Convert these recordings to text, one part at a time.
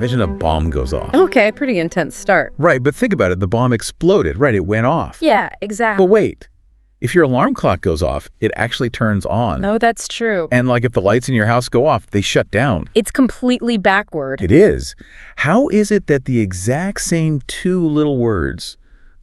Imagine a bomb goes off. Okay, pretty intense start. Right, but think about it. The bomb exploded. Right, it went off. Yeah, exactly. But wait, if your alarm clock goes off, it actually turns on. No, that's true. And like if the lights in your house go off, they shut down. It's completely backward. It is. How is it that the exact same two little words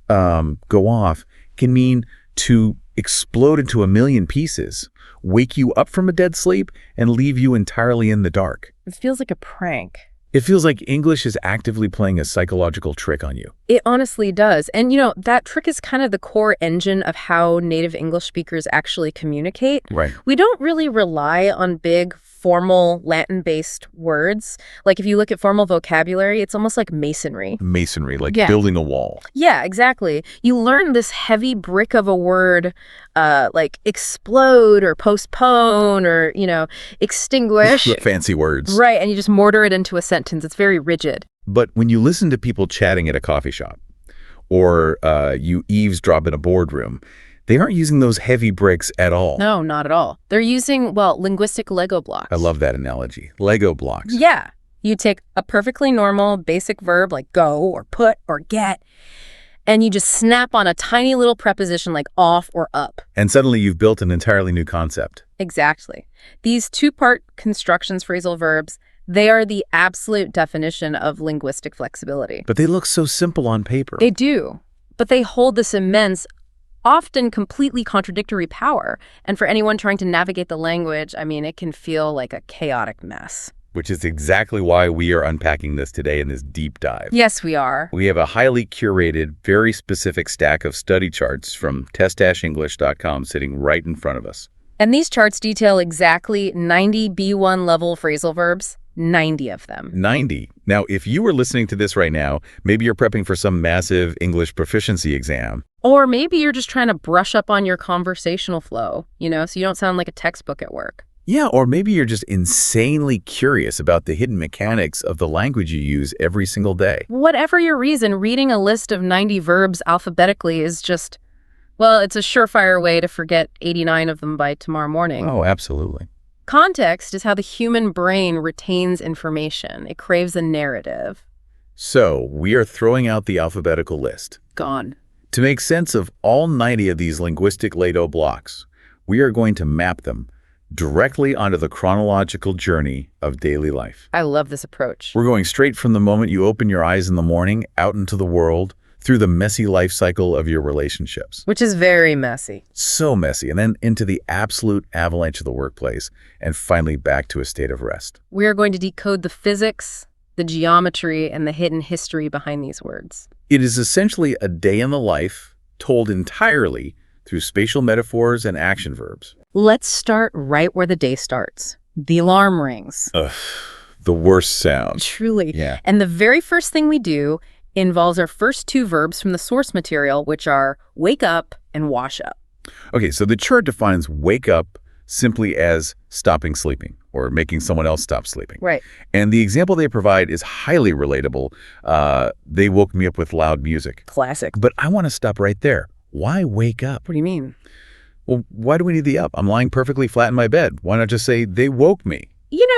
go off can mean to explode into a million pieces, wake you up from a dead sleep, and leave you entirely in the dark? It feels like a prank. It feels like English is actively playing a psychological trick on you. It honestly does. And, that trick is kind of the core engine of how native English speakers actually communicate. Right. We don't really rely on big, formal, Latin-based words. Like, if you look at formal vocabulary, it's almost like masonry. Masonry, like building a wall. Yeah, exactly. You learn this heavy brick of a word, like explode or postpone or, extinguish. Fancy words. Right, and you just mortar it into a sentence. It's very rigid. But when you listen to people chatting at a coffee shop or you eavesdrop in a boardroom, they aren't using those heavy bricks at all. No, not at all. They're using, linguistic Lego blocks. I love that analogy. Lego blocks. Yeah. You take a perfectly normal basic verb like go or put or get, and you just snap on a tiny little preposition like off or up. And suddenly you've built an entirely new concept. Exactly. These two-part constructions, phrasal verbs, they are the absolute definition of linguistic flexibility. But they look so simple on paper. They do. But they hold this immense, often completely contradictory power. And for anyone trying to navigate the language, it can feel like a chaotic mess. Which is exactly why we are unpacking this today in this deep dive. Yes, we are. We have a highly curated, very specific stack of study charts from test-english.com sitting right in front of us. And these charts detail exactly 90 B1 level phrasal verbs, 90 of them. 90. Now, if you were listening to this right now, maybe you're prepping for some massive English proficiency exam. Or maybe you're just trying to brush up on your conversational flow, so you don't sound like a textbook at work. Yeah, or maybe you're just insanely curious about the hidden mechanics of the language you use every single day. Whatever your reason, reading a list of 90 verbs alphabetically is just, it's a surefire way to forget 89 of them by tomorrow morning. Oh, absolutely. Context is how the human brain retains information. It craves a narrative. So, we are throwing out the alphabetical list. Gone. To make sense of all 90 of these linguistic Lego blocks, we are going to map them directly onto the chronological journey of daily life. I love this approach. We're going straight from the moment you open your eyes in the morning, out into the world, through the messy life cycle of your relationships. Which is very messy. So messy. And then into the absolute avalanche of the workplace, and finally back to a state of rest. We are going to decode the physics, the geometry, and the hidden history behind these words. It is essentially a day in the life told entirely through spatial metaphors and action verbs. Let's start right where the day starts. The alarm rings. Ugh, the worst sound. Truly. Yeah. And the very first thing we do involves our first two verbs from the source material, which are wake up and wash up. Okay, so the chart defines wake up simply as stopping sleeping or making someone else stop sleeping. Right. And the example they provide is highly relatable. They woke me up with loud music. Classic. But I want to stop right there. Why wake up? What do you mean? Well, why do we need the up? I'm lying perfectly flat in my bed. Why not just say they woke me?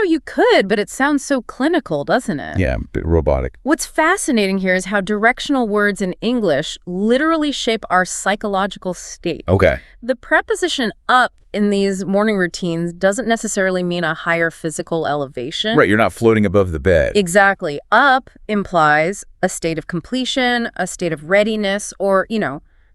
You could, but it sounds so clinical, doesn't it? Yeah, a bit robotic. What's fascinating here is how directional words in English literally shape our psychological state. Okay. The preposition up in these morning routines doesn't necessarily mean a higher physical elevation. Right, you're not floating above the bed. Exactly. Up implies a state of completion, a state of readiness, or,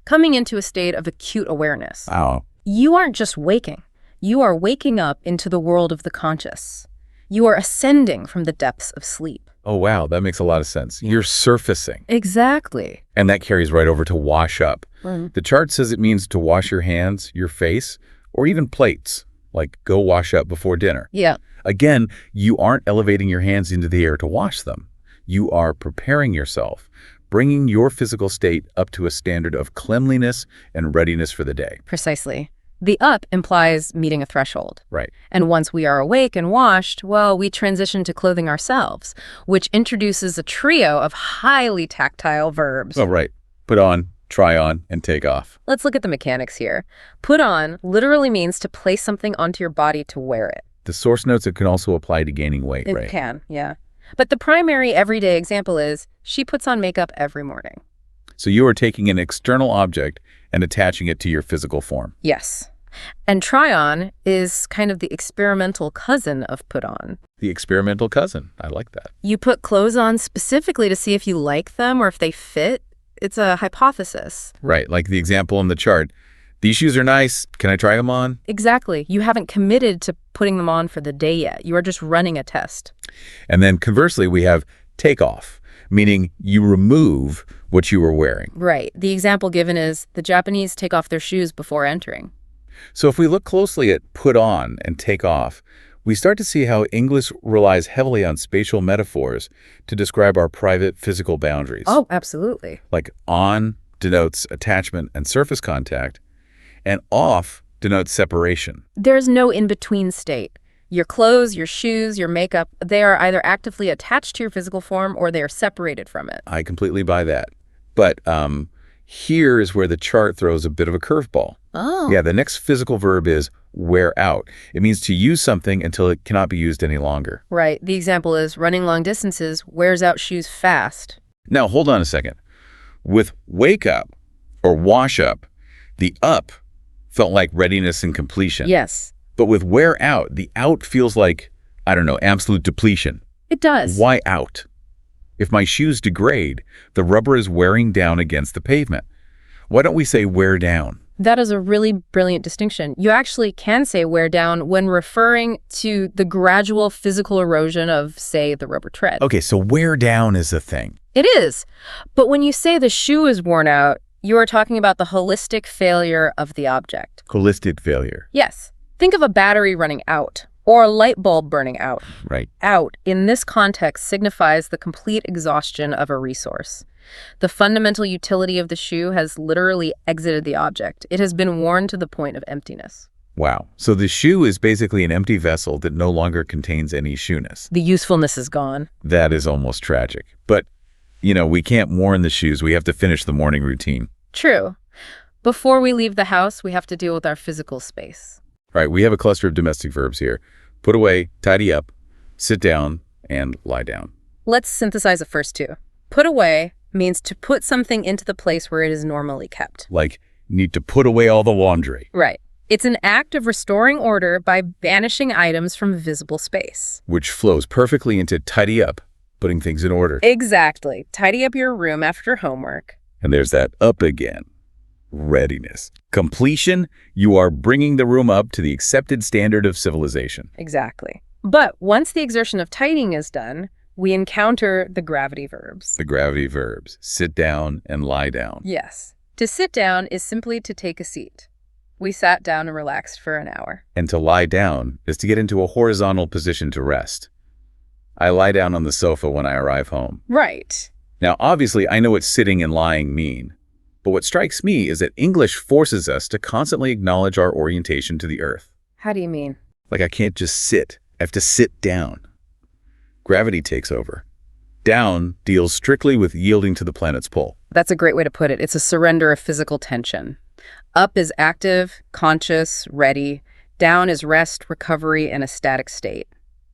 coming into a state of acute awareness. Oh. You aren't just waking. You are waking up into the world of the conscious. You are ascending from the depths of sleep. Oh, wow, that makes a lot of sense. You're surfacing. Exactly. And that carries right over to wash up. Mm. The chart says it means to wash your hands, your face, or even plates, like go wash up before dinner. Yeah. Again, you aren't elevating your hands into the air to wash them. You are preparing yourself, bringing your physical state up to a standard of cleanliness and readiness for the day. Precisely. The up implies meeting a threshold. Right. And once we are awake and washed, we transition to clothing ourselves, which introduces a trio of highly tactile verbs. Oh, right. Put on, try on, and take off. Let's look at the mechanics here. Put on literally means to place something onto your body to wear it. The source notes it can also apply to gaining weight, right? It can, yeah. But the primary everyday example is she puts on makeup every morning. So you are taking an external object and attaching it to your physical form. Yes. And try on is kind of the experimental cousin of put on. The experimental cousin. I like that. You put clothes on specifically to see if you like them or if they fit. It's a hypothesis. Right, like the example in the chart. These shoes are nice. Can I try them on? Exactly. You haven't committed to putting them on for the day yet. You are just running a test. And then conversely, we have take off, meaning you remove what you were wearing. Right. The example given is the Japanese take off their shoes before entering. So if we look closely at put on and take off, we start to see how English relies heavily on spatial metaphors to describe our private physical boundaries. Oh, absolutely. Like on denotes attachment and surface contact, and off denotes separation. There's no in-between state. Your clothes, your shoes, your makeup, they are either actively attached to your physical form or they are separated from it. I completely buy that. But here is where the chart throws a bit of a curveball. Oh. Yeah, the next physical verb is wear out. It means to use something until it cannot be used any longer. Right. The example is running long distances wears out shoes fast. Now, hold on a second. With wake up or wash up, the up felt like readiness and completion. Yes, But with wear out, the out feels like, I don't know, absolute depletion. it does. Why out? If my shoes degrade, the rubber is wearing down against the pavement. Why don't we say wear down? That is a really brilliant distinction. You actually can say wear down when referring to the gradual physical erosion of, say, the rubber tread. Okay, so wear down is a thing. It is. But when you say the shoe is worn out, you are talking about the holistic failure of the object. Holistic failure. Yes. Think of a battery running out or a light bulb burning out. Right. Out, in this context, signifies the complete exhaustion of a resource. The fundamental utility of the shoe has literally exited the object. It has been worn to the point of emptiness. Wow. So the shoe is basically an empty vessel that no longer contains any shoeness. The usefulness is gone. That is almost tragic. But, we can't worn the shoes. We have to finish the morning routine. True. Before we leave the house, we have to deal with our physical space. All right, we have a cluster of domestic verbs here. Put away, tidy up, sit down, and lie down. Let's synthesize the first two. Put away means to put something into the place where it is normally kept. Like, need to put away all the laundry. Right. It's an act of restoring order by banishing items from visible space. Which flows perfectly into tidy up, putting things in order. Exactly. Tidy up your room after homework. And there's that up again. Readiness. Completion, you are bringing the room up to the accepted standard of civilization. Exactly. But once the exertion of tidying is done, we encounter the gravity verbs. The gravity verbs. Sit down and lie down. Yes. To sit down is simply to take a seat. We sat down and relaxed for an hour. And to lie down is to get into a horizontal position to rest. I lie down on the sofa when I arrive home. Right. Now, obviously, I know what sitting and lying mean. But what strikes me is that English forces us to constantly acknowledge our orientation to the earth. How do you mean? Like I can't just sit. I have to sit down. Gravity takes over. Down deals strictly with yielding to the planet's pull. That's a great way to put it. It's a surrender of physical tension. Up is active, conscious, ready. Down is rest, recovery, and a static state.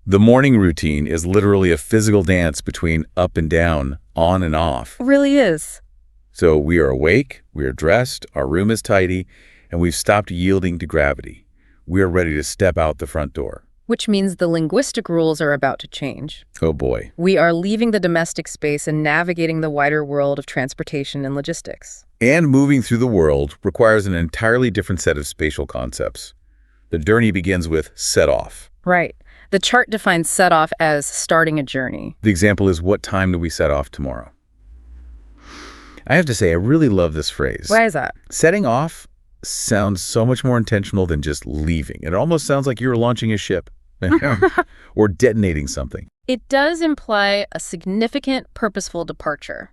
The morning routine is literally a physical dance between up and down, on and off. It really is. So we are awake, we are dressed, our room is tidy, and we've stopped yielding to gravity. We are ready to step out the front door. Which means the linguistic rules are about to change. Oh boy. We are leaving the domestic space and navigating the wider world of transportation and logistics. And moving through the world requires an entirely different set of spatial concepts. The journey begins with set off. Right. The chart defines set off as starting a journey. The example is, what time do we set off tomorrow? I have to say, I really love this phrase. Why is that? Setting off sounds so much more intentional than just leaving. It almost sounds like you're launching a ship or detonating something. It does imply a significant, purposeful departure.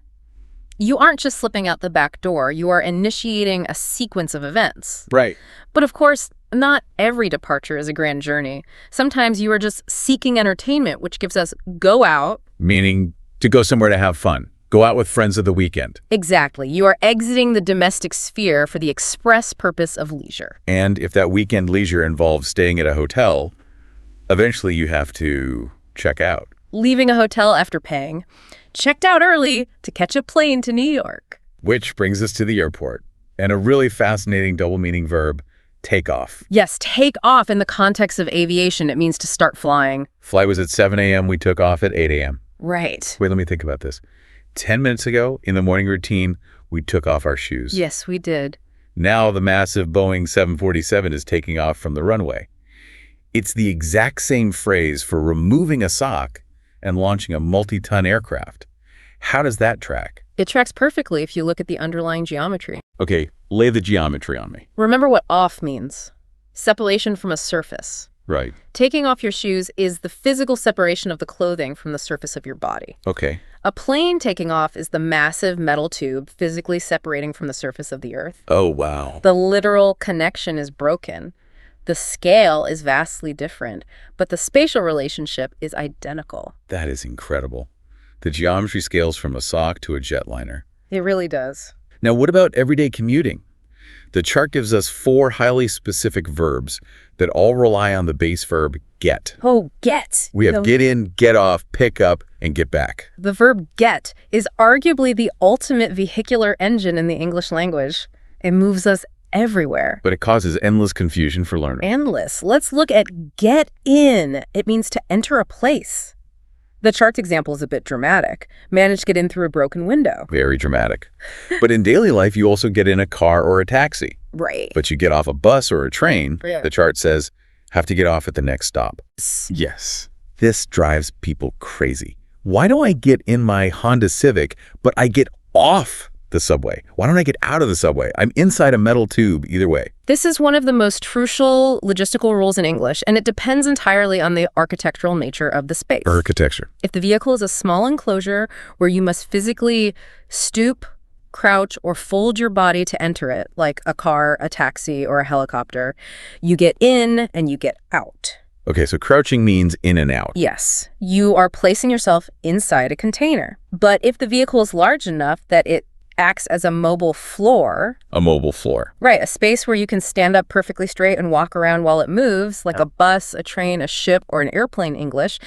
You aren't just slipping out the back door, you are initiating a sequence of events. Right. But of course, not every departure is a grand journey. Sometimes you are just seeking entertainment, which gives us go out. Meaning to go somewhere to have fun. Go out with friends of the weekend. Exactly. You are exiting the domestic sphere for the express purpose of leisure. And if that weekend leisure involves staying at a hotel, eventually you have to check out. Leaving a hotel after paying. Checked out early to catch a plane to New York. Which brings us to the airport. And a really fascinating double-meaning verb, take off. Yes, take off in the context of aviation. It means to start flying. Flight was at 7 a.m. We took off at 8 a.m. Right. Wait, let me think about this. 10 minutes ago, in the morning routine, we took off our shoes. Yes, we did. Now the massive Boeing 747 is taking off from the runway. It's the exact same phrase for removing a sock and launching a multi-ton aircraft. How does that track? It tracks perfectly if you look at the underlying geometry. Okay, lay the geometry on me. Remember what off means. Separation from a surface. Right. Taking off your shoes is the physical separation of the clothing from the surface of your body. Okay. A plane taking off is the massive metal tube physically separating from the surface of the earth. Oh, wow. The literal connection is broken. The scale is vastly different, but the spatial relationship is identical. That is incredible. The geometry scales from a sock to a jetliner. It really does. Now, what about everyday commuting? The chart gives us 4 highly specific verbs that all rely on the base verb get. Oh, get. We have get in, get off, pick up, and get back. The verb get is arguably the ultimate vehicular engine in the English language. It moves us everywhere. But it causes endless confusion for learners. Endless. Let's look at get in. It means to enter a place. The chart's example is a bit dramatic. Managed to get in through a broken window. Very dramatic. But in daily life, you also get in a car or a taxi. Right. But you get off a bus or a train, Yeah. the chart says, have to get off at the next stop. Yes. This drives people crazy. Why do I get in my Honda Civic, but I get off the subway? Why don't I get out of the subway? I'm inside a metal tube either way. This is one of the most crucial logistical rules in English, and it depends entirely on the architectural nature of the space. Architecture. If the vehicle is a small enclosure where you must physically stoop, crouch, or fold your body to enter it, like a car, a taxi, or a helicopter, you get in and you get out. Okay, so crouching means in and out. Yes, you are placing yourself inside a container. But if the vehicle is large enough that it acts as a mobile floor. A mobile floor. Right, a space where you can stand up perfectly straight and walk around while it moves, like a bus, a train, a ship, or an airplane. English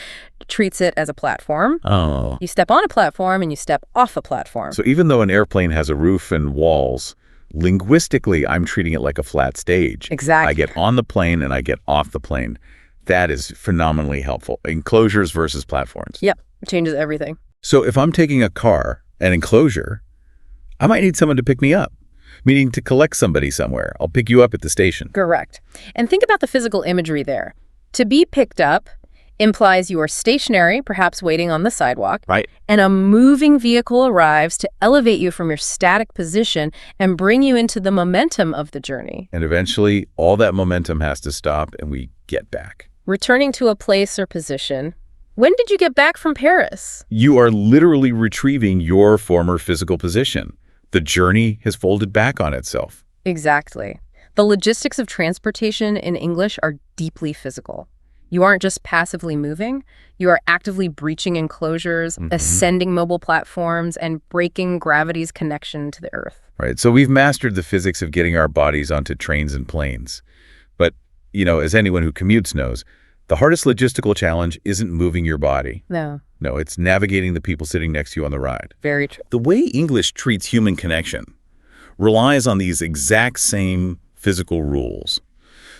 treats it as a platform. Oh. You step on a platform and you step off a platform. So even though an airplane has a roof and walls, linguistically, I'm treating it like a flat stage. Exactly. I get on the plane and I get off the plane. That is phenomenally helpful. Enclosures versus platforms. Yep, it changes everything. So if I'm taking a car, an enclosure, I might need someone to pick me up, meaning to collect somebody somewhere. I'll pick you up at the station. Correct. And think about the physical imagery there. To be picked up implies you are stationary, perhaps waiting on the sidewalk. Right. And a moving vehicle arrives to elevate you from your static position and bring you into the momentum of the journey. And eventually, all that momentum has to stop and we get back. Returning to a place or position. When did you get back from Paris? You are literally retrieving your former physical position. The journey has folded back on itself. Exactly. The logistics of transportation in English are deeply physical. You aren't just passively moving, you are actively breaching enclosures, ascending mobile platforms, and breaking gravity's connection to the earth. Right. So we've mastered the physics of getting our bodies onto trains and planes. But, as anyone who commutes knows, the hardest logistical challenge isn't moving your body. No. No, it's navigating the people sitting next to you on the ride. Very true. The way English treats human connection relies on these exact same physical rules.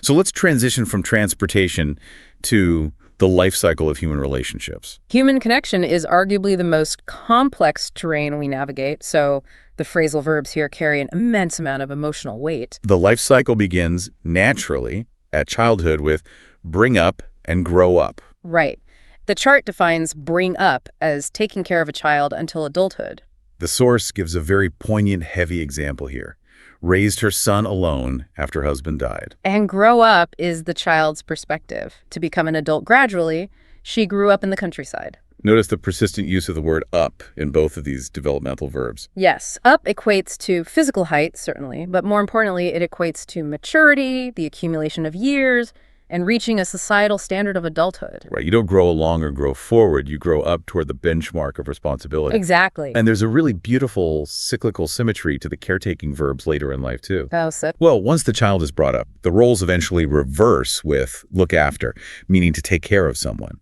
So let's transition from transportation to the life cycle of human relationships. Human connection is arguably the most complex terrain we navigate, so the phrasal verbs here carry an immense amount of emotional weight. The life cycle begins naturally at childhood with bring up and grow up. Right. The chart defines bring up as taking care of a child until adulthood. The source gives a very poignant, heavy example here. Raised her son alone after husband died. And grow up is the child's perspective. To become an adult gradually, she grew up in the countryside. Notice the persistent use of the word up in both of these developmental verbs. Yes, up equates to physical height, certainly, but more importantly, it equates to maturity, the accumulation of years, and reaching a societal standard of adulthood. Right. You don't grow along or grow forward. You grow up toward the benchmark of responsibility. Exactly. And there's a really beautiful cyclical symmetry to the caretaking verbs later in life, too. How so? Well, once the child is brought up, the roles eventually reverse with look after, meaning to take care of someone.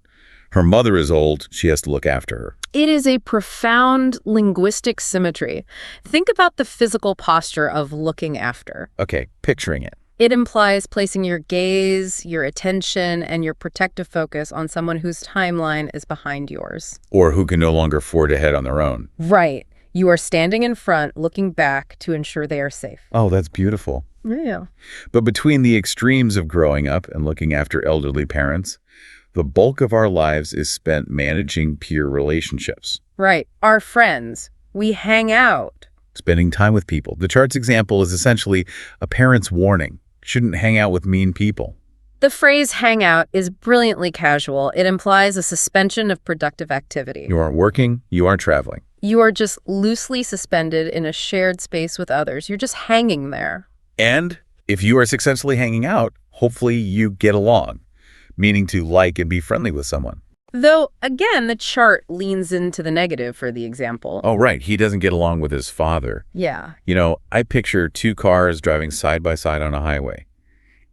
Her mother is old. She has to look after her. It is a profound linguistic symmetry. Think about the physical posture of looking after. Okay, picturing it. It implies placing your gaze, your attention, and your protective focus on someone whose timeline is behind yours. Or who can no longer forge ahead on their own. Right. You are standing in front, looking back to ensure they are safe. Oh, that's beautiful. Yeah. But between the extremes of growing up and looking after elderly parents, the bulk of our lives is spent managing peer relationships. Right. Our friends. We hang out. Spending time with people. The chart's example is essentially a parent's warning. Shouldn't hang out with mean people. The phrase hang out is brilliantly casual. It implies a suspension of productive activity. You aren't working, you aren't traveling. You are just loosely suspended in a shared space with others. You're just hanging there. And if you are successfully hanging out, hopefully you get along, meaning to like and be friendly with someone. Though, again, the chart leans into the negative for the example. Oh, right. He doesn't get along with his father. Yeah. You know, I picture two cars driving side by side on a highway.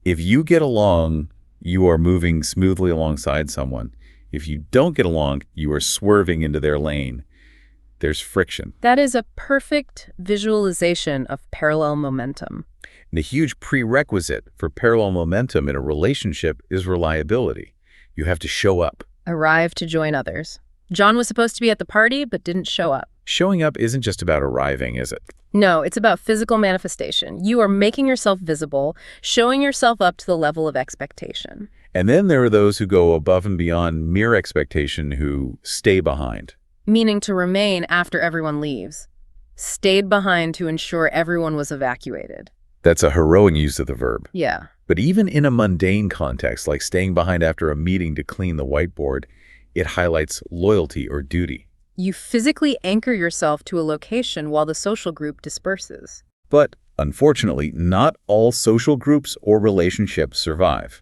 If you get along, you are moving smoothly alongside someone. If you don't get along, you are swerving into their lane. There's friction. That is a perfect visualization of parallel momentum. And a huge prerequisite for parallel momentum in a relationship is reliability. You have to show up. Arrive to join others. John was supposed to be at the party, but didn't show up. Showing up isn't just about arriving, is it? No, it's about physical manifestation. You are making yourself visible, showing yourself up to the level of expectation. And then there are those who go above and beyond mere expectation, who stay behind. Meaning to remain after everyone leaves. Stayed behind to ensure everyone was evacuated. That's a heroic use of the verb. Yeah. But even in a mundane context, like staying behind after a meeting to clean the whiteboard, it highlights loyalty or duty. You physically anchor yourself to a location while the social group disperses. But unfortunately, not all social groups or relationships survive.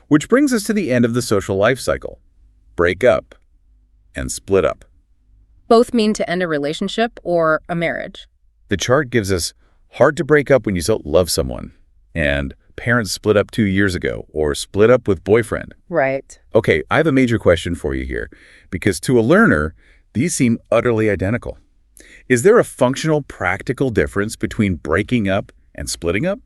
Which brings us to the end of the social life cycle. Break up and split up. Both mean to end a relationship or a marriage. The chart gives us hard to break up when you still love someone, and parents split up 2 years ago, or split up with boyfriend. Right. Okay, I have a major question for you here, because to a learner, these seem utterly identical. Is there a functional, practical difference between breaking up and splitting up?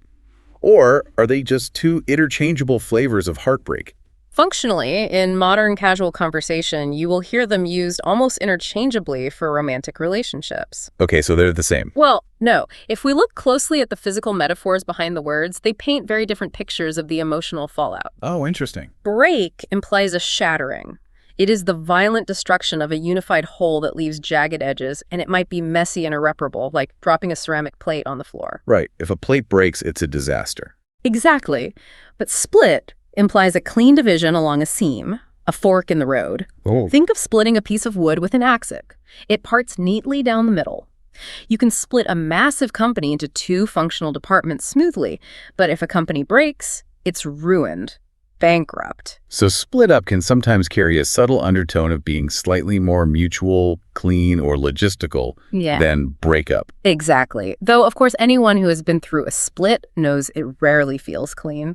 Or are they just two interchangeable flavors of heartbreak? Functionally, in modern casual conversation, you will hear them used almost interchangeably for romantic relationships. Okay, so they're the same. Well, no. If we look closely at the physical metaphors behind the words, they paint very different pictures of the emotional fallout. Oh, interesting. Break implies a shattering. It is the violent destruction of a unified whole that leaves jagged edges, and it might be messy and irreparable, like dropping a ceramic plate on the floor. Right. If a plate breaks, it's a disaster. Exactly. But split implies a clean division along a seam, a fork in the road. Oh. Think of splitting a piece of wood with an axic. It parts neatly down the middle. You can split a massive company into two functional departments smoothly, but if a company breaks, it's ruined, bankrupt. So split up can sometimes carry a subtle undertone of being slightly more mutual, clean, or logistical than break up. Exactly. Though, of course, anyone who has been through a split knows it rarely feels clean.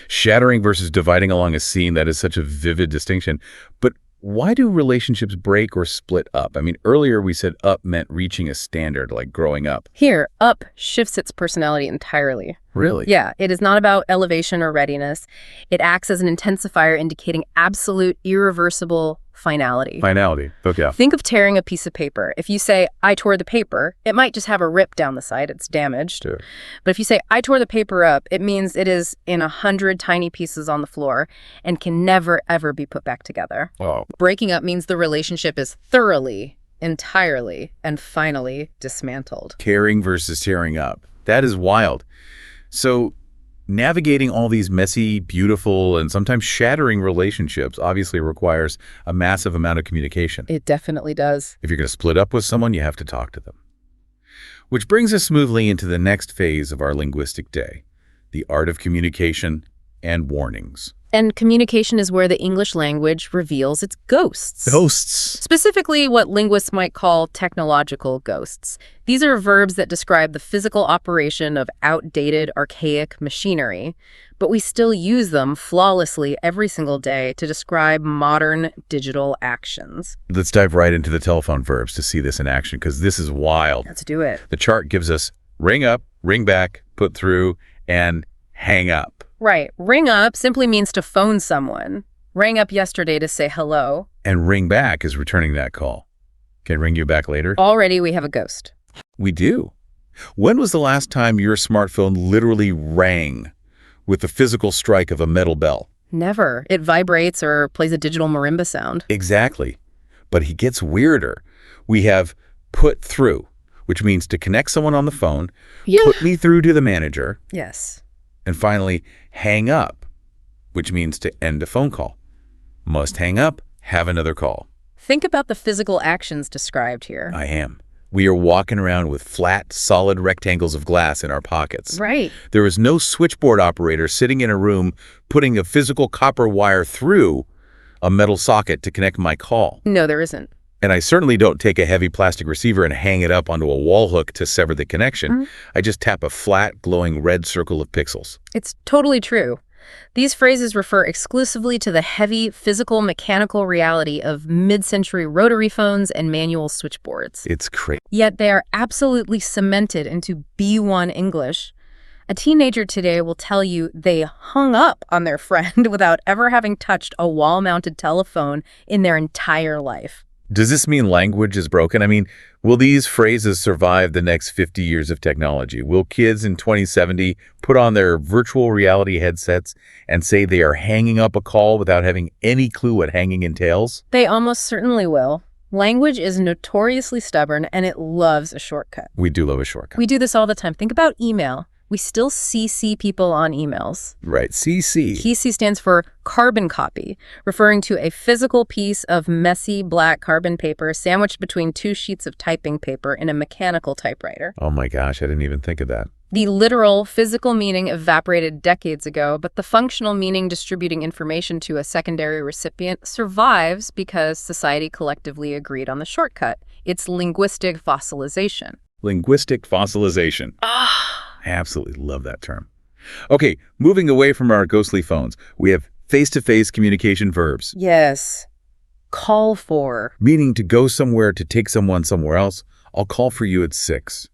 Shattering versus dividing along a seam, that is such a vivid distinction. But why do relationships break or split up? I mean, earlier we said up meant reaching a standard, like growing up. Here, up shifts its personality entirely. Really? Yeah, it is not about elevation or readiness. It acts as an intensifier indicating absolute, irreversible finality. Finality. Okay. Think of tearing a piece of paper. If you say, I tore the paper, it might just have a rip down the side. It's damaged. Sure. But if you say, I tore the paper up, it means it is in 100 tiny pieces on the floor and can never, ever be put back together. Oh. Breaking up means the relationship is thoroughly, entirely, and finally dismantled. Tearing versus tearing up. That is wild. So navigating all these messy, beautiful, and sometimes shattering relationships obviously requires a massive amount of communication. It definitely does. If you're going to split up with someone, you have to talk to them. Which brings us smoothly into the next phase of our linguistic day, the art of communication and warnings. And communication is where the English language reveals its ghosts. Ghosts. Specifically, what linguists might call technological ghosts. These are verbs that describe the physical operation of outdated, archaic machinery, but we still use them flawlessly every single day to describe modern digital actions. Let's dive right into the telephone verbs to see this in action, because this is wild. Let's do it. The chart gives us ring up, ring back, put through, and hang up. Right. Ring up simply means to phone someone. Rang up yesterday to say hello. And ring back is returning that call. Can I ring you back later? Already we have a ghost. We do. When was the last time your smartphone literally rang with the physical strike of a metal bell? Never. It vibrates or plays a digital marimba sound. Exactly. But he gets weirder. We have put through, which means to connect someone on the phone, put me through to the manager. Yes. And finally, hang up, which means to end a phone call. Must hang up, have another call. Think about the physical actions described here. I am. We are walking around with flat, solid rectangles of glass in our pockets. Right. There is no switchboard operator sitting in a room putting a physical copper wire through a metal socket to connect my call. No, there isn't. And I certainly don't take a heavy plastic receiver and hang it up onto a wall hook to sever the connection. I just tap a flat, glowing red circle of pixels. It's totally true. These phrases refer exclusively to the heavy, physical, mechanical reality of mid-century rotary phones and manual switchboards. It's crazy. Yet they are absolutely cemented into B1 English. A teenager today will tell you they hung up on their friend without ever having touched a wall-mounted telephone in their entire life. Does this mean language is broken? I mean, will these phrases survive the next 50 years of technology? Will kids in 2070 put on their virtual reality headsets and say they are hanging up a call without having any clue what hanging entails? They almost certainly will. Language is notoriously stubborn, and it loves a shortcut. We do love a shortcut. We do this all the time. Think about email. We still CC people on emails. Right, CC. CC stands for carbon copy, referring to a physical piece of messy black carbon paper sandwiched between two sheets of typing paper in a mechanical typewriter. Oh my gosh, I didn't even think of that. The literal physical meaning evaporated decades ago, but the functional meaning distributing information to a secondary recipient survives because society collectively agreed on the shortcut. It's linguistic fossilization. Linguistic fossilization. I absolutely love that term. Okay, moving away from our ghostly phones, we have face-to-face communication verbs. Yes. Call for. Meaning to go somewhere to take someone somewhere else. I'll call for you at 6.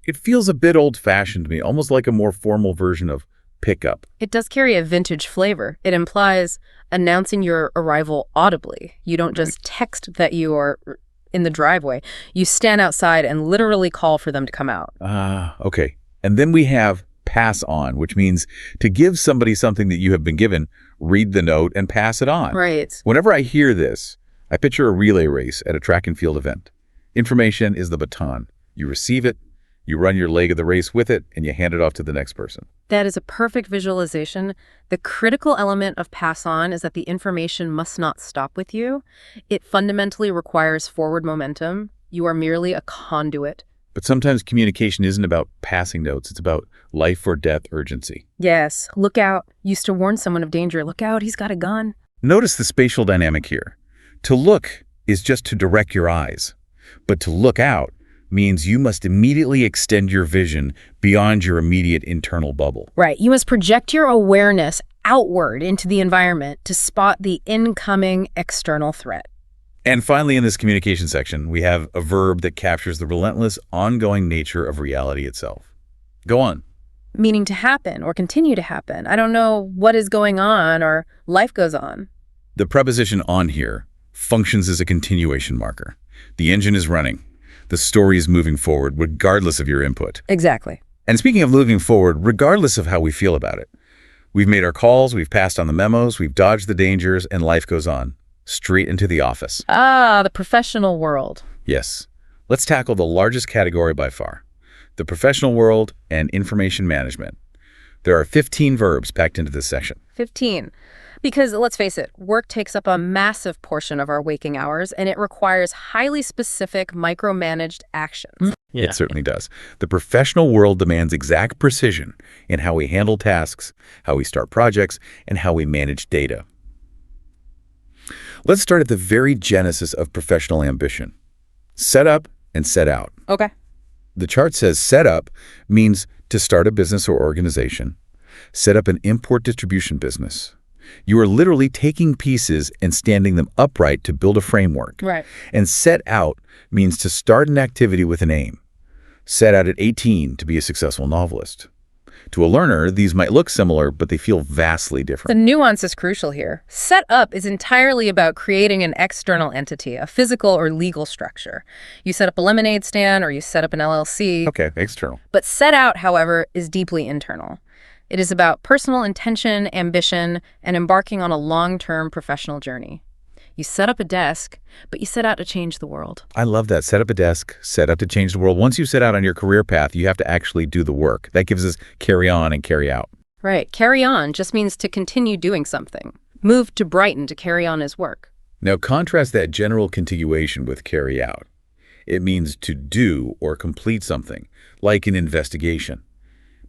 It feels a bit old-fashioned to me, almost like a more formal version of pickup. It does carry a vintage flavor. It implies announcing your arrival audibly. You don't just text that you are in the driveway. You stand outside and literally call for them to come out. Okay. And then we have pass on, which means to give somebody something that you have been given, read the note and pass it on. Right. Whenever I hear this, I picture a relay race at a track and field event. Information is the baton. You receive it, you run your leg of the race with it, and you hand it off to the next person. That is a perfect visualization. The critical element of pass on is that the information must not stop with you. It fundamentally requires forward momentum. You are merely a conduit. But sometimes communication isn't about passing notes. It's about life or death urgency. Yes. Look out. Used to warn someone of danger. Look out. He's got a gun. Notice the spatial dynamic here. To look is just to direct your eyes. But to look out means you must immediately extend your vision beyond your immediate internal bubble. Right. You must project your awareness outward into the environment to spot the incoming external threat. And finally, in this communication section, we have a verb that captures the relentless, ongoing nature of reality itself. Go on. Meaning to happen or continue to happen. I don't know what is going on or life goes on. The preposition on here functions as a continuation marker. The engine is running. The story is moving forward regardless of your input. Exactly. And speaking of moving forward, regardless of how we feel about it, we've made our calls, we've passed on the memos, we've dodged the dangers, and life goes on. Straight into the office. The professional world. Yes. Let's tackle the largest category by far, the professional world and information management. There are 15 verbs packed into this section. 15. Because let's face it, work takes up a massive portion of our waking hours, and it requires highly specific, micromanaged actions. Yeah. It certainly does. The professional world demands exact precision in how we handle tasks, how we start projects, and how we manage data. Let's start at the very genesis of professional ambition. Set up and set out. Okay. The chart says set up means to start a business or organization, set up an import distribution business. You are literally taking pieces and standing them upright to build a framework. Right. And set out means to start an activity with an aim. Set out at 18 to be a successful novelist. To a learner, these might look similar, but they feel vastly The different. nuance is crucial here. Set up is entirely about creating an external entity, a physical or legal structure. You set up a lemonade stand or you set up an LLC. Okay, external. But set out, however, is deeply internal. It is about personal intention, ambition, and embarking on a long-term professional journey. You set up a desk, but you set out to change the world. I love that. Set up a desk, set out to change the world. Once you set out on your career path, you have to actually do the work. That gives us carry on and carry out. Right. Carry on just means to continue doing something. Move to Brighton to carry on his work. Now contrast that general continuation with carry out. It means to do or complete something, like an investigation.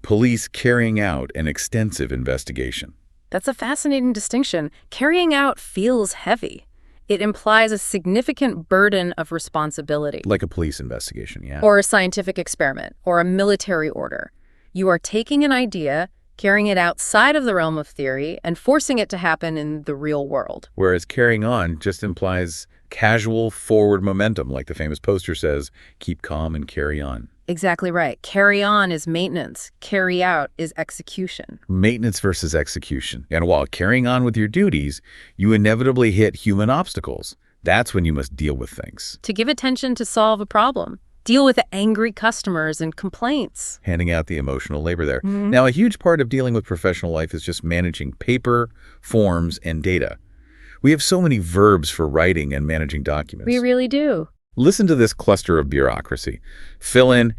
Police carrying out an extensive investigation. That's a fascinating distinction. Carrying out feels heavy. It implies a significant burden of responsibility. Like a police investigation, yeah. Or a scientific experiment, or a military order. You are taking an idea, carrying it outside of the realm of theory, and forcing it to happen in the real world. Whereas carrying on just implies casual forward momentum, like the famous poster says, keep calm and carry on. Exactly right. Carry on is maintenance. Carry out is execution. Maintenance versus execution. And while carrying on with your duties, you inevitably hit human obstacles. That's when you must deal with things. To give attention to solve a problem. Deal with angry customers and complaints. Handing out the emotional labor there. Now, a huge part of dealing with professional life is just managing paper, forms, and data. We have so many verbs for writing and managing documents. We really do. Listen to this cluster of bureaucracy. Fill in,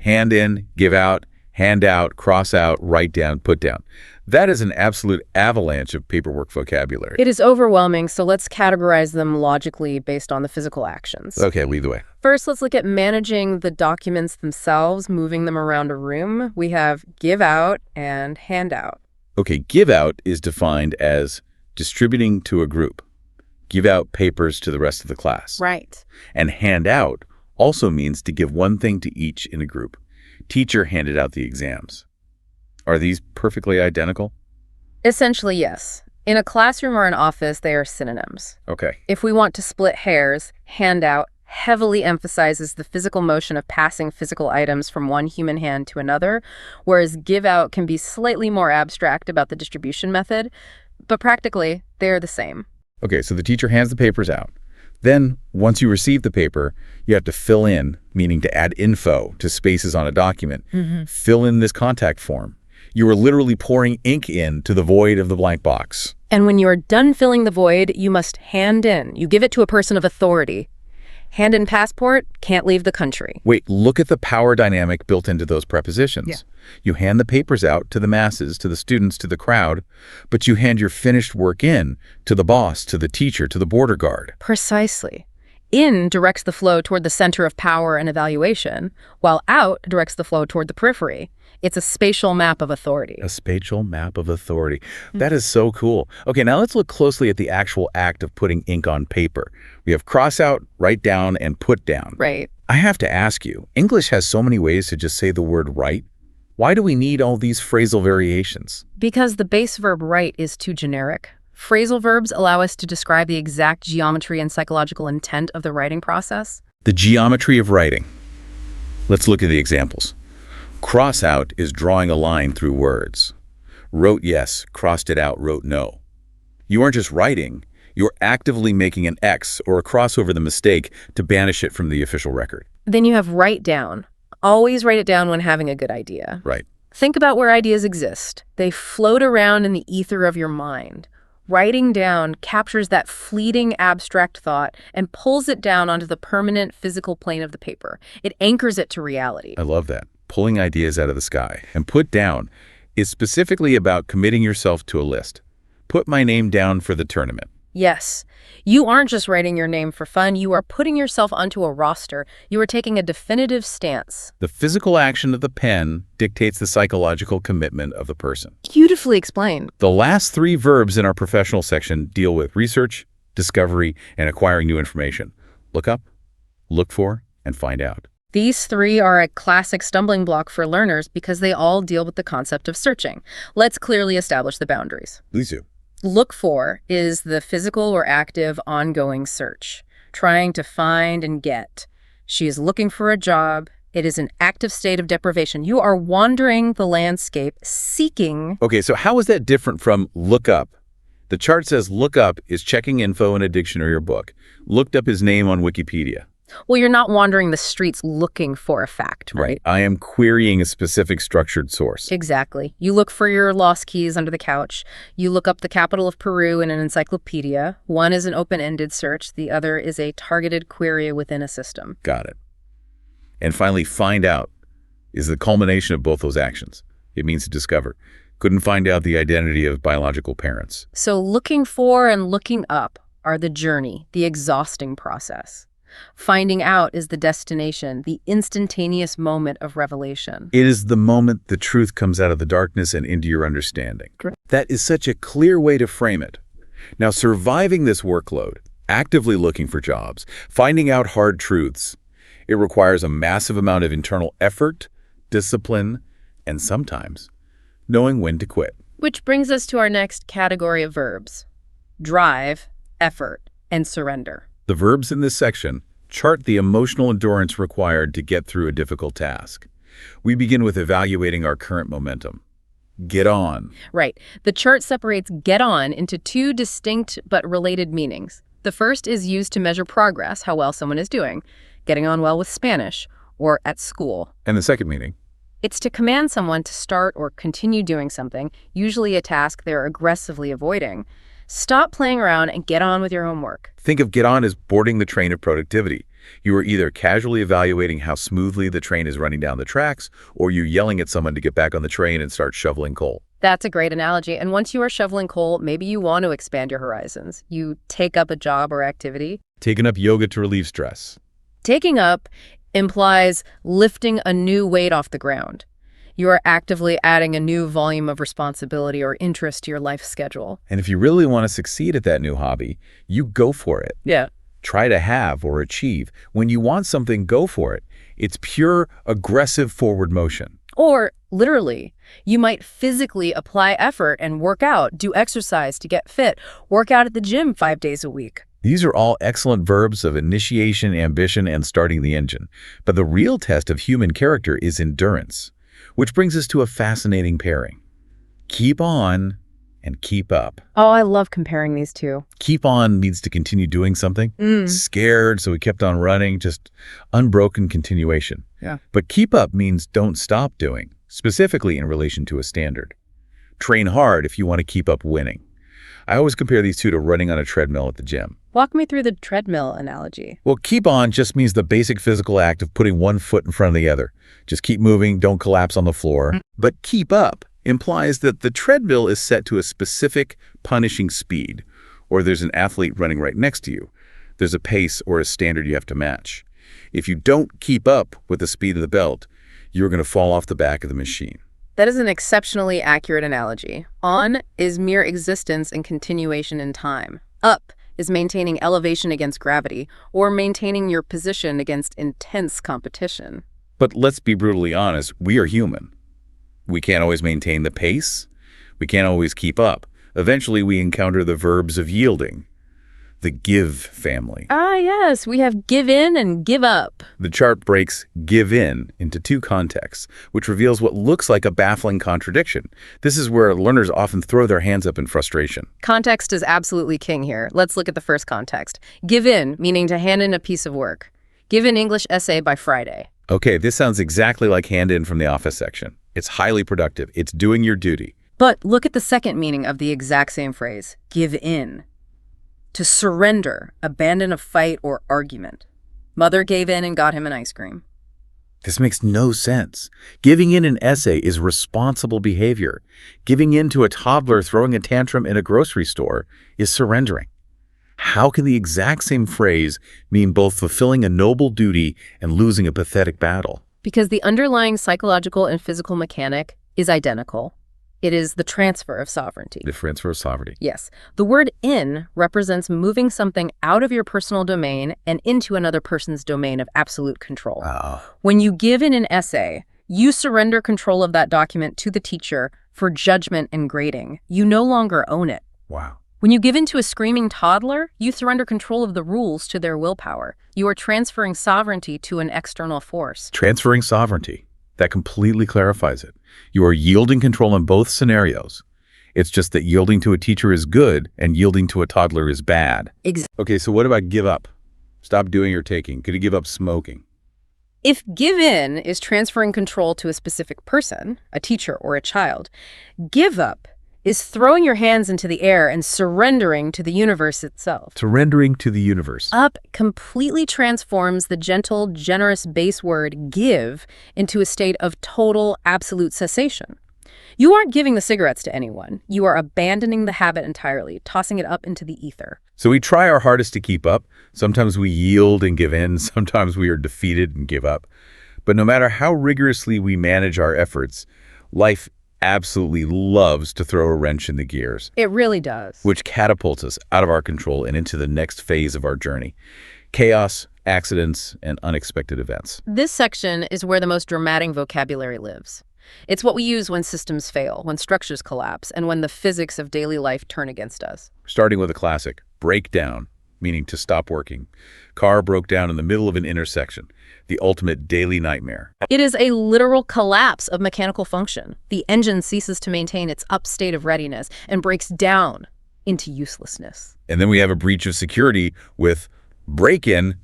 give out, hand out, cross out, write down, put down. That is an absolute avalanche of paperwork vocabulary. It is overwhelming, so let's categorize them logically based on the physical actions. Okay, lead the way. First, let's look at managing the documents themselves, moving them around a room. We have give out and hand out. Okay, give out is defined as distributing to a group. Give out papers to the rest of the class. Right. And hand out also means to give one thing to each in a group. Teacher handed out the exams. Are these perfectly identical? Essentially, yes. In a classroom or an office, they are synonyms. Okay. If we want to split hairs, hand out heavily emphasizes the physical motion of passing physical items from one human hand to another, whereas give out can be slightly more abstract about the distribution method, but practically, they are the same. Okay, so the teacher hands the papers out. Then, once you receive the paper, you have to fill in, meaning to add info to spaces on a document. Fill in this contact form. You are literally pouring ink into the void of the blank box. And when you are done filling the void, you must hand in. You give it to a person of authority. Hand in passport, can't leave the country. Wait, look at the power dynamic built into those prepositions. Yeah. You hand the papers out to the masses, to the students, to the crowd, but you hand your finished work in to the boss, to the teacher, to the border guard. Precisely. In directs the flow toward the center of power and evaluation, while out directs the flow toward the periphery. It's a spatial map of authority. A spatial map of authority. That is so cool. Okay, now let's look closely at the actual act of putting ink on paper. We have cross out, write down, and put down. Right. I have to ask you, English has so many ways to just say the word write. Why do we need all these phrasal variations? Because the base verb write is too generic. Phrasal verbs allow us to describe the exact geometry and psychological intent of the writing process. The geometry of writing. Let's look at the examples. Cross out is drawing a line through words. Wrote yes, crossed it out, wrote no. You aren't just writing, you're actively making an X or a cross over the mistake to banish it from the official record. Then you have write down. Always write it down when having a good idea. Right. Think about where ideas exist. They float around in the ether of your mind. Writing down captures that fleeting abstract thought and pulls it down onto the permanent physical plane of the paper. It anchors it to reality. I love that. Pulling ideas out of the sky. And put down is specifically about committing yourself to a list. Put my name down for the tournament. Yes. You aren't just writing your name for fun. You are putting yourself onto a roster. You are taking a definitive stance. The physical action of the pen dictates the psychological commitment of the person. Beautifully explained. The last 3 verbs in our professional section deal with research, discovery, and acquiring new information. Look up, look for, and find out. These 3 are a classic stumbling block for learners because they all deal with the concept of searching. Let's clearly establish the boundaries. Please do. Look for is the physical or active ongoing search, trying to find and get. She is looking for a job. It is an active state of deprivation. You are wandering the landscape, seeking. Okay, so how is that different from look up? The chart says look up is checking info in a dictionary or book. Looked up his name on Wikipedia. Well, you're not wandering the streets looking for a fact, right? I am querying a specific structured source. Exactly. You look for your lost keys under the couch. You look up the capital of Peru in an encyclopedia. One is an open-ended search. The other is a targeted query within a system. Got it. And finally, find out is the culmination of both those actions. It means to discover. Couldn't find out the identity of biological parents. So looking for and looking up are the journey, the exhausting process. Finding out is the destination, the instantaneous moment of revelation. It is the moment the truth comes out of the darkness and into your understanding. Correct. That is such a clear way to frame it. Now, surviving this workload, actively looking for jobs, finding out hard truths, it requires a massive amount of internal effort, discipline, and sometimes knowing when to quit. Which brings us to our next category of verbs: drive, effort, and surrender. The verbs in this section chart the emotional endurance required to get through a difficult task. We begin with evaluating our current momentum. Get on. Right. The chart separates get on into 2 distinct but related meanings. The first is used to measure progress, how well someone is doing, getting on well with Spanish, or at school. And the second meaning? It's to command someone to start or continue doing something, usually a task they're aggressively avoiding. Stop playing around and get on with your homework. Think of get on as boarding the train of productivity. You are either casually evaluating how smoothly the train is running down the tracks, or you're yelling at someone to get back on the train and start shoveling coal. That's a great analogy. And once you are shoveling coal, maybe you want to expand your horizons. You take up a job or activity. Taking up yoga to relieve stress. Taking up implies lifting a new weight off the ground. You are actively adding a new volume of responsibility or interest to your life schedule. And if you really want to succeed at that new hobby, you go for it. Yeah. Try to have or achieve. When you want something, go for it. It's pure, aggressive forward motion. Or, literally, you might physically apply effort and work out, do exercise to get fit, work out at the gym 5 days a week. These are all excellent verbs of initiation, ambition, and starting the engine. But the real test of human character is endurance. Which brings us to a fascinating pairing. Keep on and keep up. Oh, I love comparing these two. Keep on means to continue doing something. Scared, so we kept on running, just unbroken continuation. Yeah. But keep up means don't stop doing, specifically in relation to a standard. Train hard if you want to keep up winning. I always compare these two to running on a treadmill at the gym. Walk me through the treadmill analogy. Well, keep on just means the basic physical act of putting one foot in front of the other. Just keep moving, don't collapse on the floor. But keep up implies that the treadmill is set to a specific, punishing speed, or there's an athlete running right next to you. There's a pace or a standard you have to match. If you don't keep up with the speed of the belt, you're going to fall off the back of the machine. That is an exceptionally accurate analogy. On is mere existence and continuation in time. Up is maintaining elevation against gravity, or maintaining your position against intense competition. But let's be brutally honest, we are human. We can't always maintain the pace. We can't always keep up. Eventually, we encounter the verbs of yielding, the give family. Ah, yes, we have give in and give up. The chart breaks give in into 2 contexts, which reveals what looks like a baffling contradiction. This is where learners often throw their hands up in frustration. Context is absolutely king here. Let's look at the first context. Give in, meaning to hand in a piece of work. Give an English essay by Friday. Okay, this sounds exactly like hand in from the office section. It's highly productive. It's doing your duty. But look at the second meaning of the exact same phrase, give in. To surrender, abandon a fight or argument. Mother gave in and got him an ice cream. This makes no sense. Giving in an essay is responsible behavior. Giving in to a toddler throwing a tantrum in a grocery store is surrendering. How can the exact same phrase mean both fulfilling a noble duty and losing a pathetic battle? Because the underlying psychological and physical mechanic is identical. It is the transfer of sovereignty. The transfer of sovereignty. Yes. The word in represents moving something out of your personal domain and into another person's domain of absolute control. When you give in an essay, you surrender control of that document to the teacher for judgment and grading. You no longer own it. Wow. When you give in to a screaming toddler, you surrender control of the rules to their willpower. You are transferring sovereignty to an external force. Transferring sovereignty. That completely clarifies it. You are yielding control in both scenarios. It's just that yielding to a teacher is good and yielding to a toddler is bad. Okay, so what about give up? Stop doing or taking. Could you give up smoking? If give in is transferring control to a specific person, a teacher or a child, give up is throwing your hands into the air and surrendering to the universe itself. Surrendering to the universe. Up completely transforms the gentle, generous base word give into a state of total, absolute cessation. You aren't giving the cigarettes to anyone. You are abandoning the habit entirely, tossing it up into the ether. So we try our hardest to keep up. Sometimes we yield and give in. Sometimes we are defeated and give up. But no matter how rigorously we manage our efforts, life absolutely loves to throw a wrench in the gears. It really does. Which catapults us out of our control and into the next phase of our journey. Chaos, accidents, and unexpected events. This section is where the most dramatic vocabulary lives. It's what we use when systems fail, when structures collapse, and when the physics of daily life turn against us. Starting with a classic, breakdown, meaning to stop working. Car broke down in the middle of an intersection. The ultimate daily nightmare. It is a literal collapse of mechanical function. The engine ceases to maintain its up state of readiness and breaks down into uselessness. And then we have a breach of security with break-in,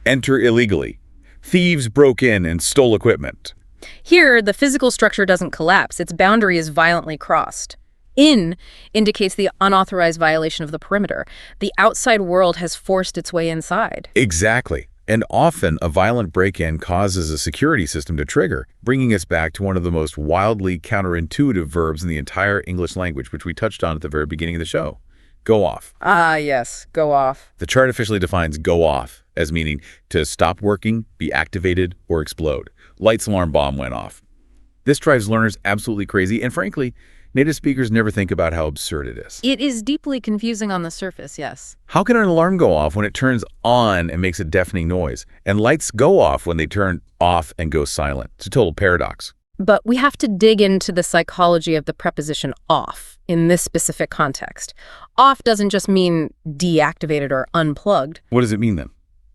enter illegally. Thieves broke in and stole equipment. Here, the physical structure doesn't collapse. Its boundary is violently crossed. In indicates the unauthorized violation of the perimeter. The outside world has forced its way inside. Exactly. And often, a violent break-in causes a security system to trigger, bringing us back to one of the most wildly counterintuitive verbs in the entire English language, which we touched on at the very beginning of the show. Go off. Ah, yes, go off. The chart officially defines go off as meaning to stop working, be activated, or explode. Light's alarm bomb went off. This drives learners absolutely crazy, and frankly, native speakers never think about how absurd it is. It is deeply confusing on the surface, yes. How can an alarm go off when it turns on and makes a deafening noise, and lights go off when they turn off and go silent? It's a total paradox. But we have to dig into the psychology of the preposition off in this specific context. Off doesn't just mean deactivated or unplugged. What does it mean then?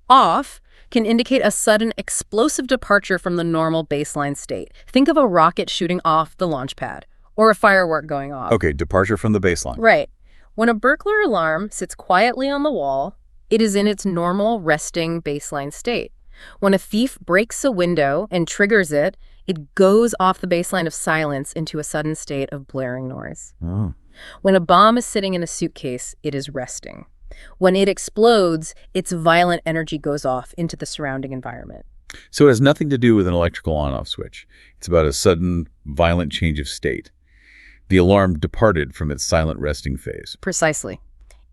Off can indicate a sudden explosive departure from the normal baseline state. Think of a rocket shooting off the launch pad or a firework going off. Okay, departure from the baseline. Right. When a burglar alarm sits quietly on the wall, it is in its normal resting baseline state. When a thief breaks a window and triggers it, it goes off the baseline of silence into a sudden state of blaring noise. Oh. When a bomb is sitting in a suitcase, it is resting. When it explodes, its violent energy goes off into the surrounding environment. So it has nothing to do with an electrical on-off switch. It's about a sudden, violent change of state. The alarm departed from its silent resting phase. Precisely.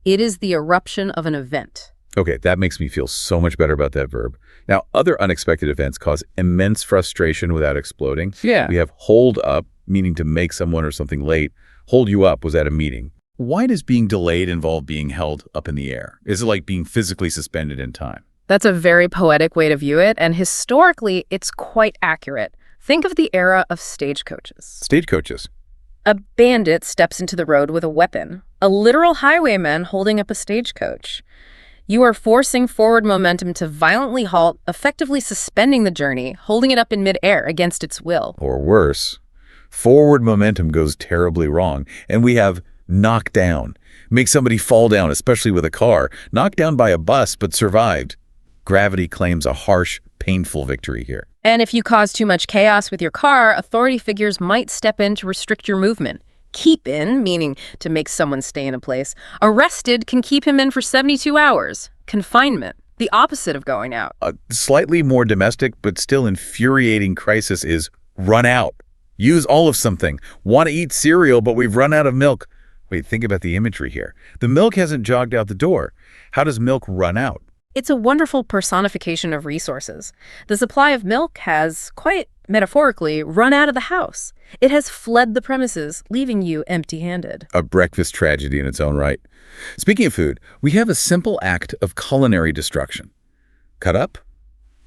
It is the eruption of an event. Okay, that makes me feel so much better about that verb. Now, other unexpected events cause immense frustration without exploding. Yeah. We have hold up, meaning to make someone or something late. Hold you up was at a meeting. Why does being delayed involve being held up in the air? Is it like being physically suspended in time? That's a very poetic way to view it, and historically, it's quite accurate. Think of the era of stagecoaches. Stagecoaches. A bandit steps into the road with a weapon, a literal highwayman holding up a stagecoach. You are forcing forward momentum to violently halt, effectively suspending the journey, holding it up in midair against its will. Or worse, forward momentum goes terribly wrong, and we have knock down. Make somebody fall down, especially with a car. Knocked down by a bus, but survived. Gravity claims a harsh, painful victory here. And if you cause too much chaos with your car, authority figures might step in to restrict your movement. Keep in, meaning to make someone stay in a place. Arrested can keep him in for 72 hours. Confinement. The opposite of going out. A slightly more domestic but still infuriating crisis is run out. Use all of something. Want to eat cereal, but we've run out of milk. Wait, think about the imagery here. The milk hasn't jogged out the door. How does milk run out? It's a wonderful personification of resources. The supply of milk has, quite metaphorically, run out of the house. It has fled the premises, leaving you empty-handed. A breakfast tragedy in its own right. Speaking of food, we have a simple act of culinary destruction. Cut up,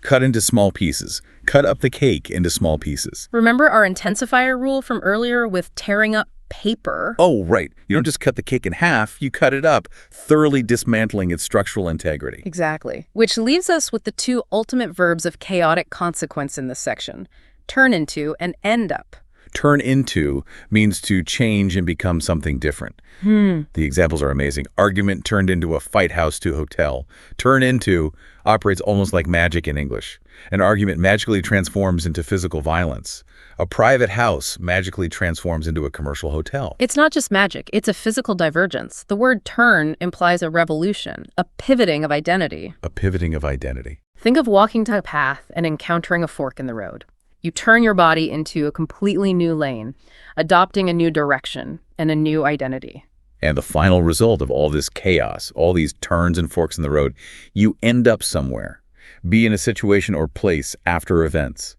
cut into small pieces. Cut up the cake into small pieces. Remember our intensifier rule from earlier with tearing up paper? Oh, right. You don't just cut the cake in half, you cut it up, thoroughly dismantling its structural integrity. Exactly. Which leaves us with the two ultimate verbs of chaotic consequence in this section: turn into and end up. Turn into means to change and become something different. The examples are amazing. Argument turned into a fight house to hotel. Turn into operates almost like magic in English. An argument magically transforms into physical violence. A private house magically transforms into a commercial hotel. It's not just magic, it's a physical divergence. The word turn implies a revolution, a pivoting of identity. A pivoting of identity. Think of walking down a path and encountering a fork in the road. You turn your body into a completely new lane, adopting a new direction and a new identity. And the final result of all this chaos, all these turns and forks in the road, you end up somewhere. Be in a situation or place after events.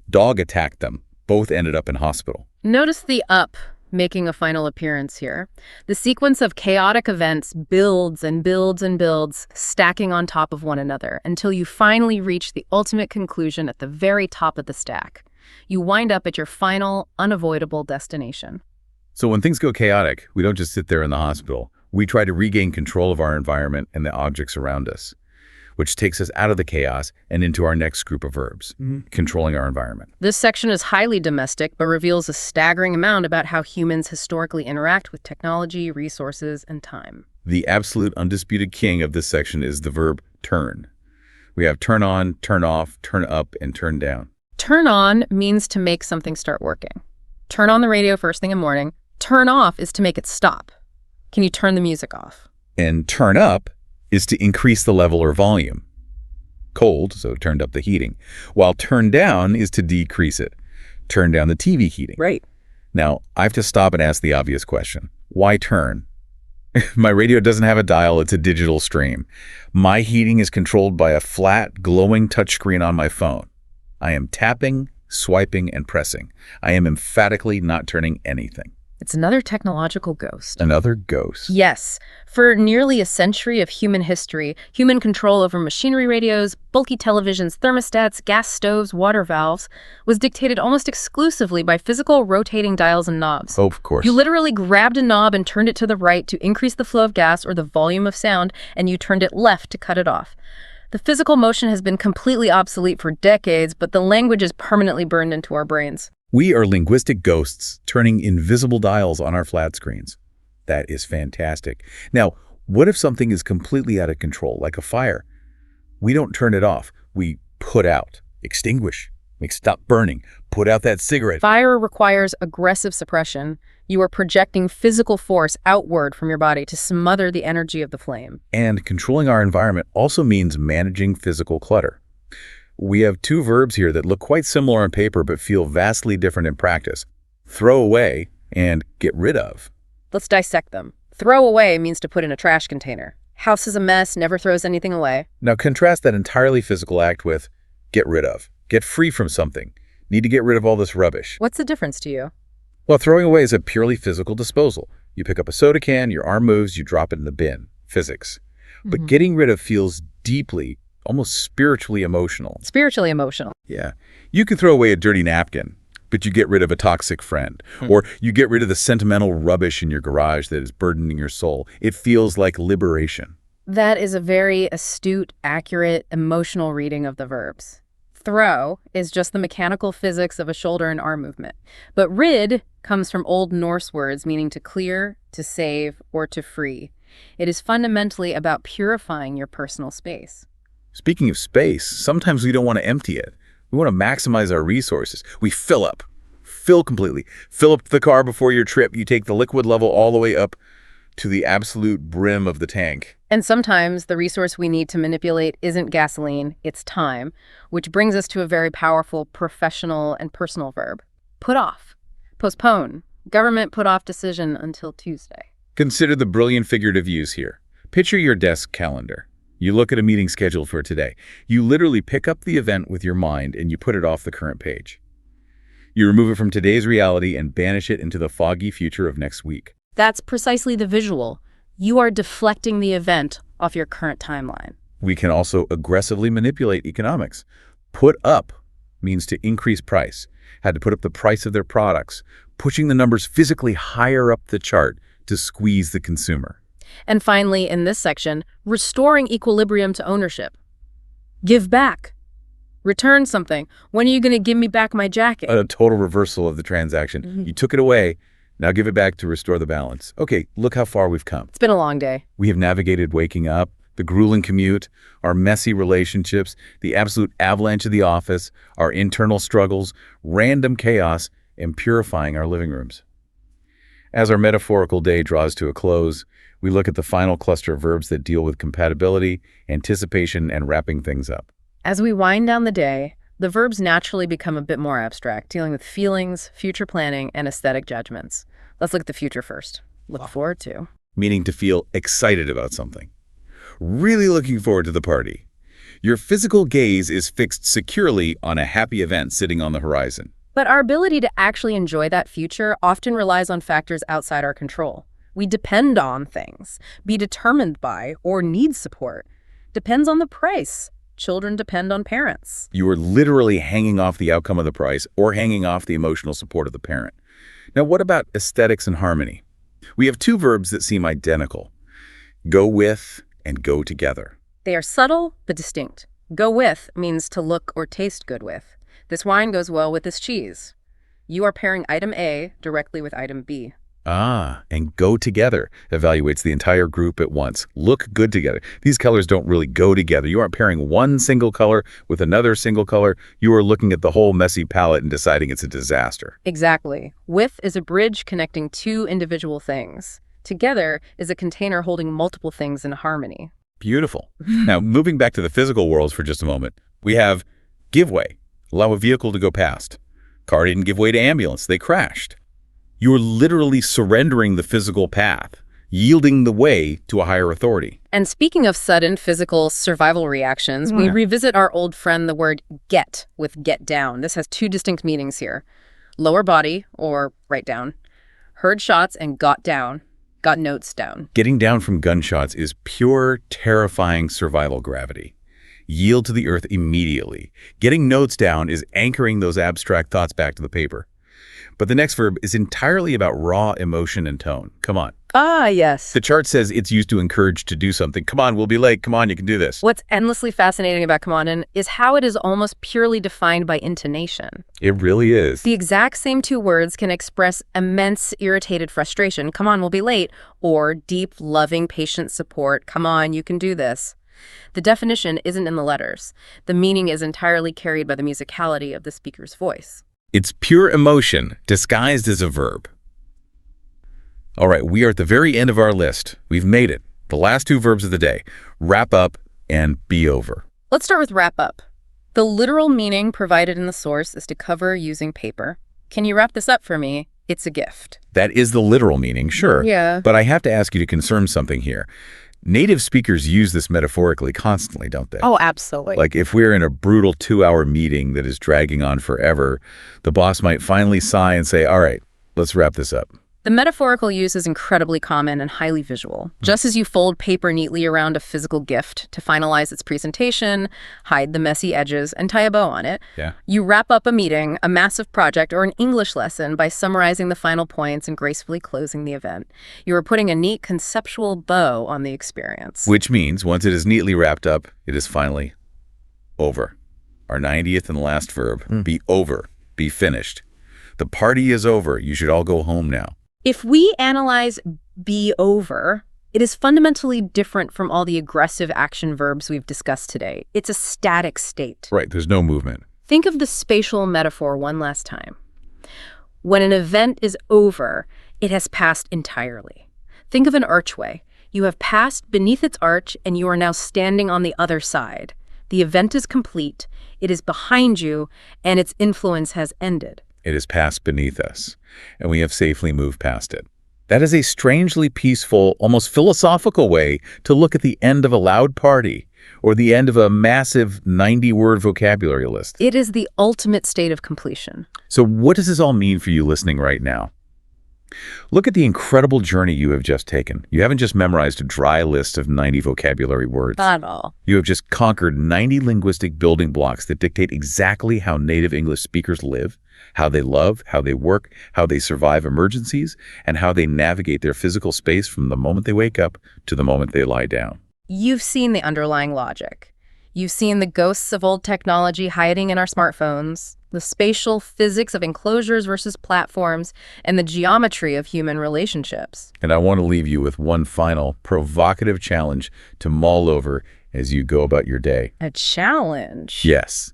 Dog attacked them. Both ended up in hospital. Notice the up making a final appearance here. The sequence of chaotic events builds and builds and builds, stacking on top of one another until you finally reach the ultimate conclusion at the very top of the stack. You wind up at your final, unavoidable destination. So when things go chaotic, we don't just sit there in the hospital. We try to regain control of our environment and the objects around us, which takes us out of the chaos and into our next group of verbs, controlling our environment. This section is highly domestic, but reveals a staggering amount about how humans historically interact with technology, resources, and time. The absolute undisputed king of this section is the verb turn. We have turn on, turn off, turn up, and turn down. Turn on means to make something start working. Turn on the radio first thing in the morning. Turn off is to make it stop. Can you turn the music off? And turn up is to increase the level or volume. Cold, so turned up the heating. While turn down is to decrease it. Turn down the TV heating. Right. Now, I have to stop and ask the obvious question. Why turn? My radio doesn't have a dial, it's a digital stream. My heating is controlled by a flat, glowing touchscreen on my phone. I am tapping, swiping, and pressing. I am emphatically not turning anything. It's another technological ghost. Another ghost. Yes. For nearly a century of human history, human control over machinery radios, bulky televisions, thermostats, gas stoves, water valves was dictated almost exclusively by physical rotating dials and knobs. Oh, of course. You literally grabbed a knob and turned it to the right to increase the flow of gas or the volume of sound, and you turned it left to cut it off. The physical motion has been completely obsolete for decades, but the language is permanently burned into our brains. We are linguistic ghosts turning invisible dials on our flat screens. That is fantastic. Now, what if something is completely out of control, like a fire? We don't turn it off. We put out, extinguish, make stop burning, put out that cigarette. Fire requires aggressive suppression. You are projecting physical force outward from your body to smother the energy of the flame. And controlling our environment also means managing physical clutter. We have two verbs here that look quite similar on paper but feel vastly different in practice. Throw away and get rid of. Let's dissect them. Throw away means to put in a trash container. House is a mess, never throws anything away. Now contrast that entirely physical act with get rid of. Get free from something. Need to get rid of all this rubbish. What's the difference to you? Well, throwing away is a purely physical disposal. You pick up a soda can, your arm moves, you drop it in the bin. Physics. But getting rid of feels deeply, almost spiritually emotional. Spiritually emotional. Yeah. You can throw away a dirty napkin, but you get rid of a toxic friend. Or you get rid of the sentimental rubbish in your garage that is burdening your soul. It feels like liberation. That is a very astute, accurate, emotional reading of the verbs. Throw is just the mechanical physics of a shoulder and arm movement. But rid comes from Old Norse words meaning to clear, to save, or to free. It is fundamentally about purifying your personal space. Speaking of space, sometimes we don't want to empty it. We want to maximize our resources. We fill up. Fill completely. Fill up the car before your trip. You take the liquid level all the way up to the absolute brim of the tank. And sometimes the resource we need to manipulate isn't gasoline, it's time, which brings us to a very powerful professional and personal verb. Put off. Postpone. Government put off decision until Tuesday. Consider the brilliant figurative use here. Picture your desk calendar. You look at a meeting scheduled for today. You literally pick up the event with your mind and you put it off the current page. You remove it from today's reality and banish it into the foggy future of next week. That's precisely the visual. You are deflecting the event off your current timeline. We can also aggressively manipulate economics. Put up means to increase price. Had to put up the price of their products, pushing the numbers physically higher up the chart to squeeze the consumer. And finally, in this section, restoring equilibrium to ownership. Give back. Return something. When are you going to give me back my jacket? A total reversal of the transaction. You took it away. Now give it back to restore the balance. Okay, look how far we've come. It's been a long day. We have navigated waking up, the grueling commute, our messy relationships, the absolute avalanche of the office, our internal struggles, random chaos, and purifying our living rooms. As our metaphorical day draws to a close, we look at the final cluster of verbs that deal with compatibility, anticipation, and wrapping things up. As we wind down the day, the verbs naturally become a bit more abstract, dealing with feelings, future planning, and aesthetic judgments. Let's look at the future first. Look forward to. Meaning to feel excited about something. Really looking forward to the party. Your physical gaze is fixed securely on a happy event sitting on the horizon. But our ability to actually enjoy that future often relies on factors outside our control. We depend on things, be determined by, or need support. Depends on the price. Children depend on parents. You are literally hanging off the outcome of the price or hanging off the emotional support of the parent. Now, what about aesthetics and harmony? We have two verbs that seem identical. Go with and go together. They are subtle but distinct. Go with means to look or taste good with. This wine goes well with this cheese. You are pairing item A directly with item B. And go together evaluates the entire group at once. Look good together. These colors don't really go together. You aren't pairing one single color with another single color. You are looking at the whole messy palette and deciding it's a disaster. Exactly. With is a bridge connecting two individual things. Together is a container holding multiple things in harmony. Beautiful. Now, moving back to the physical worlds for just a moment, we have give way, allow a vehicle to go past. Car didn't give way to ambulance. They crashed. You're literally surrendering the physical path, yielding the way to a higher authority. And speaking of sudden physical survival reactions, we revisit our old friend, the word get, with get down. This has two distinct meanings here. Lower body, or right down. Heard shots and got down. Got notes down. Getting down from gunshots is pure, terrifying survival gravity. Yield to the earth immediately. Getting notes down is anchoring those abstract thoughts back to the paper. But the next verb is entirely about raw emotion and tone. Come on. Yes. The chart says it's used to encourage to do something. Come on, we'll be late. Come on, you can do this. What's endlessly fascinating about come on in is how it is almost purely defined by intonation. It really is. The exact same two words can express immense irritated frustration, come on, we'll be late, or deep, loving, patient support, come on, you can do this. The definition isn't in the letters. The meaning is entirely carried by the musicality of the speaker's voice. It's pure emotion disguised as a verb. All right, we are at the very end of our list. We've made it. The last two verbs of the day, wrap up and be over. Let's start with wrap up. The literal meaning provided in the source is to cover using paper. Can you wrap this up for me? It's a gift. That is the literal meaning, sure. Yeah. But I have to ask you to confirm something here. Native speakers use this metaphorically constantly, don't they? Oh, absolutely. Like if we're in a brutal 2-hour meeting that is dragging on forever, the boss might finally sigh and say, all right, let's wrap this up. The metaphorical use is incredibly common and highly visual. Just as you fold paper neatly around a physical gift to finalize its presentation, hide the messy edges, and tie a bow on it, you wrap up a meeting, a massive project, or an English lesson by summarizing the final points and gracefully closing the event. You are putting a neat conceptual bow on the experience. Which means once it is neatly wrapped up, it is finally over. Our 90th and last verb, be over, be finished. The party is over. You should all go home now. If we analyze be over, it is fundamentally different from all the aggressive action verbs we've discussed today. It's a static state. Right, there's no movement. Think of the spatial metaphor one last time. When an event is over, it has passed entirely. Think of an archway. You have passed beneath its arch, and you are now standing on the other side. The event is complete, it is behind you, and its influence has ended. It has passed beneath us, and we have safely moved past it. That is a strangely peaceful, almost philosophical way to look at the end of a loud party or the end of a massive 90-word vocabulary list. It is the ultimate state of completion. So what does this all mean for you listening right now? Look at the incredible journey you have just taken. You haven't just memorized a dry list of 90 vocabulary words. Not at all. You have just conquered 90 linguistic building blocks that dictate exactly how native English speakers live, how they love, how they work, how they survive emergencies, and how they navigate their physical space from the moment they wake up to the moment they lie down. You've seen the underlying logic. You've seen the ghosts of old technology hiding in our smartphones, the spatial physics of enclosures versus platforms, and the geometry of human relationships. And I want to leave you with one final provocative challenge to mull over as you go about your day. A challenge? Yes.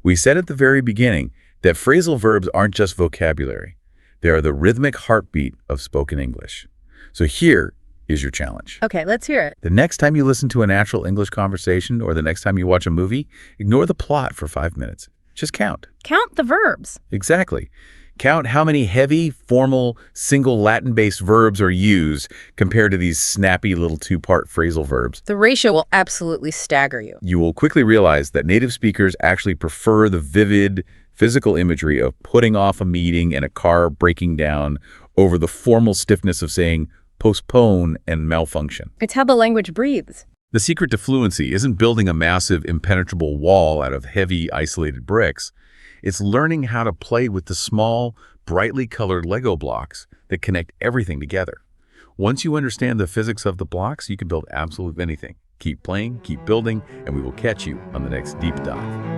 We said at the very beginning that phrasal verbs aren't just vocabulary. They are the rhythmic heartbeat of spoken English. So here is your challenge. Okay, let's hear it. The next time you listen to a natural English conversation or the next time you watch a movie, ignore the plot for 5 minutes. Just count. Count the verbs. Exactly. Count how many heavy, formal, single Latin-based verbs are used compared to these snappy little two-part phrasal verbs. The ratio will absolutely stagger you. You will quickly realize that native speakers actually prefer the vivid, physical imagery of putting off a meeting and a car breaking down over the formal stiffness of saying postpone and malfunction. It's how the language breathes. The secret to fluency isn't building a massive, impenetrable wall out of heavy, isolated bricks. It's learning how to play with the small, brightly colored Lego blocks that connect everything together. Once you understand the physics of the blocks, you can build absolutely anything. Keep playing, keep building, and we will catch you on the next Deep Dive.